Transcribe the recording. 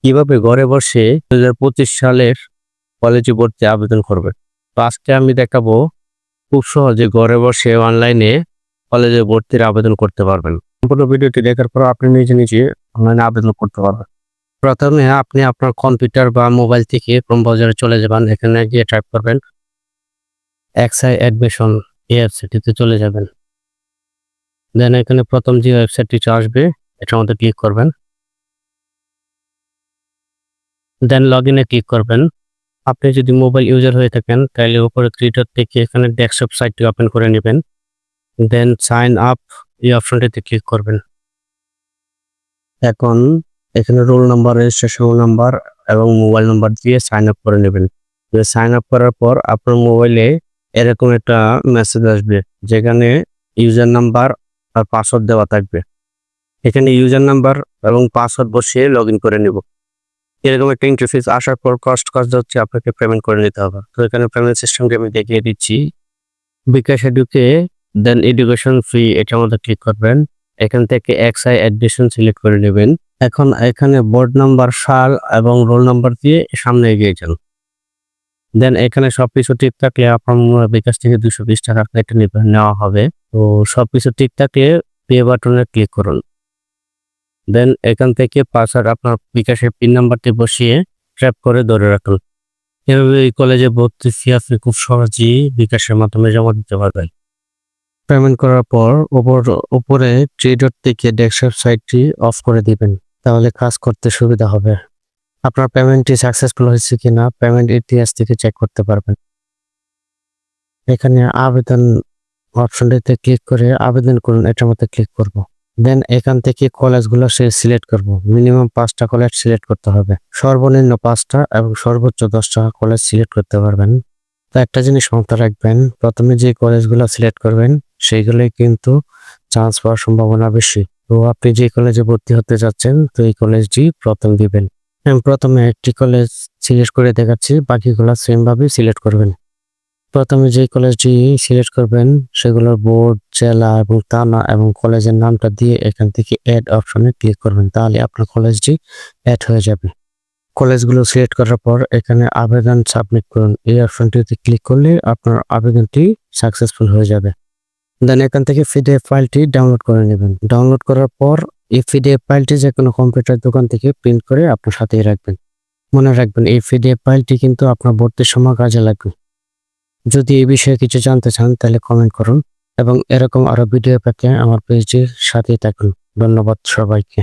কিভাবে ঘরে বসে 2025 সালের কলেজে ভর্তি আবেদন করবেন। তো আজকে আমি দেখাবো খুব সহজে ঘরে বসে অনলাইনে কলেজে ভর্তির আবেদন করতে পারবেন। সম্পূর্ণ ভিডিওটি দেখার পর আপনি নিজে অনলাইনে আবেদন করতে পারবেন। প্রথমে আপনি আপনার কম্পিউটার বা মোবাইল থেকে ক্রোম ব্রাউজারে চলে যাবেন। এখানে গিয়ে টাইপ করবেন এক্সআই অ্যাডমিশন এই ওয়েবসাইটটিতে চলে যাবেন। দেন এখানে প্রথম যে ওয়েবসাইটটি আসবে এটার মধ্যে ক্লিক করবেন। দেন লগইনে ক্লিক করবেন। আপনি যদি মোবাইল ইউজার হয়ে থাকেন তাহলে উপরে থ্রি ডট থেকে এখানে ডেস্কটপ সাইটটি ওপেন করে নেবেন। দেন সাইন আপ এই অপশনটিতে ক্লিক করবেন। এখন এখানে রোল নাম্বার, রেজিস্ট্রেশন নাম্বার এবং মোবাইল নাম্বার দিয়ে সাইন আপ করে নেবেন। সাইন আপ করার পর আপনার মোবাইলে এরকম একটা মেসেজ আসবে যেখানে ইউজার নাম্বার আর পাসওয়ার্ড দেওয়া থাকবে। এখানে ইউজার নাম্বার এবং পাসওয়ার্ড বসিয়ে লগ ইন করে নেব। এরকম একটা ইন্টারফেস আসার পর কাজ হচ্ছে আপনাকে পেমেন্ট করে নিতে হবে। তো এখানে পেমেন্ট সিস্টেমটি আমি দেখিয়ে দিচ্ছি। বিকাশে ঢুকে দেন এডুকেশন ফি এটার মধ্যে ক্লিক করবেন। এখান থেকে এক্সআই অ্যাডমিশন সিলেক্ট করে নেবেন। এখন এখানে বোর্ড নাম্বার, সাল এবং রোল নাম্বার দিয়ে সামনে এগিয়ে যান। দেন এখানে সবকিছু ঠিক থাকলে আপনার বিকাশ থেকে 220 টাকা কেটে নেওয়া হবে। তো সবকিছু ঠিক থাকলে পে বাটনে ক্লিক করুন। দেন এখান থেকে পাসওয়ার্ড আপনার বিকাশের পিন নাম্বারটি বসিয়ে ট্র্যাপ করে ধরে রাখুন। এভাবে এই কলেজে ভর্তি ফি আপনি খুব সহজেই বিকাশের মাধ্যমে জমা দিতে পারবেন। পেমেন্ট করার পর উপরে থ্রি ডট থেকে ডেস্কটপ সাইটটি অফ করে দিবেন, তাহলে কাজ করতে সুবিধা হবে। আপনার পেমেন্টটি সাকসেসফুল হয়েছে কিনা পেমেন্ট ইতিহাস থেকে চেক করতে পারবেন। এখানে আবেদন অপশনটিতে ক্লিক করে আবেদন করুন, এটার মধ্যে ক্লিক করব। দেন এখান থেকে কলেজগুলো সিলেক্ট করব। মিনিমাম 5টা কলেজ সিলেক্ট করতে হবে, সর্বনিম্ন 5টা এবং সর্বোচ্চ 10টা কলেজ সিলেক্ট করতে পারবেন। তো একটা জিনিস মাথায় রাখবেন, প্রথমে যে কলেজগুলো সিলেক্ট করবেন সেইগুলোই কিন্তু চান্স পাওয়ার সম্ভাবনা বেশি। তো আপনি যে কলেজে ভর্তি হতে যাচ্ছেন তো এই কলেজটি প্রথম দিবেন। আমি প্রথমে একটি কলেজ সিলেক্ট করে দেখাচ্ছি, বাকিগুলো সেম ভাবে সিলেক্ট করবেন। প্রথমে যে কলেজটি সিলেক্ট করবেন সেগুলোর বোর্ড, জেলা এবং থানা এবং কলেজের নামটা দিয়ে এখান থেকে অ্যাড অপশনে ক্লিক করবেন, তাহলে আপনার কলেজটি অ্যাড হয়ে যাবে। কলেজগুলো সিলেক্ট করার পর এখানে আবেদন সাবমিট করুন, এই অপশনটিতে ক্লিক করলে আপনার আবেদনটি সাকসেসফুল হয়ে যাবে। দেন এখান থেকে পিডিএফ ফাইলটি ডাউনলোড করে নেবেন। ডাউনলোড করার পর এই পিডিএফ ফাইলটি যে কোনো কম্পিউটার দোকান থেকে প্রিন্ট করে আপনার সাথেই রাখবেন। মনে রাখবেন এই পিডিএফ ফাইলটি কিন্তু আপনার ভর্তির সময় কাজে লাগবে। যদি এই বিষয়ে কিছু জানতে চান তাহলে কমেন্ট করুন এবং এরকম আরো ভিডিও পেতে আমার পেজটির সাথেই থাকুন। ধন্যবাদ সবাইকে।